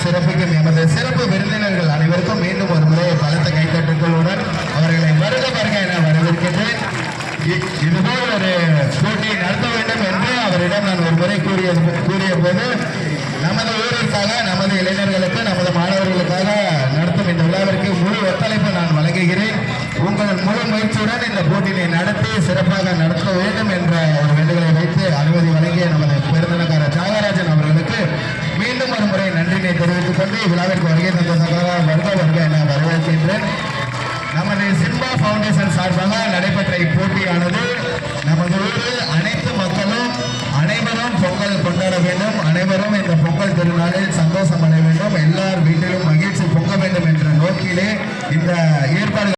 சிறப்புக்கும் எமது சிறப்பு விருந்தினர்கள் அனைவருக்கும் மீண்டும் ஒரு முறை பலத்த கைத்தட்டுக்களுடன் அவர்களை வருக வருக என வரவேற்கின்றேன். இதுபோல் ஒரு போட்டியை நடத்த வேண்டும் என்று அவரிடம் நான் ஒரு முறை கூறிய போது நமது ஊரிற்காக, நமது இளைஞர்களுக்கு, நமது மாணவர்களுக்காக நடத்தும் இந்த விழாவிற்கு முழு ஒத்துழைப்பு நான் வழங்குகிறேன். உங்கள் முழு முயற்சியுடன் இந்த போட்டியை நடத்தி சிறப்பாக நடத்த வேண்டும் என்ற ஒரு வேண்டுகோளை வைத்து அனுமதி வழங்கிய நமது பெருந்தனக்காரர் தியாகராஜன் அவர்களுக்கு மீண்டும் ஒரு முறை நன்றினை தெரிவித்துக் கொண்டு விழாவிற்கு வருகை தந்த சகோதரர் வருக வருக என வரவேற்கின்றேன். நமது சிம்பா பவுண்டேஷன் சார்பாக நடைபெற்ற இப்போட்டியானது நமது ஊரில் அனைத்து மக்களும் அனைவரும் பொங்கல் கொண்டாட வேண்டும், அனைவரும் இந்த பொங்கல் திருநாளில் சந்தோஷம் அடைய வேண்டும், எல்லார் வீட்டிலும் மகிழ்ச்சி பொங்க வேண்டும் என்ற நோக்கிலே இந்த ஏற்பாடு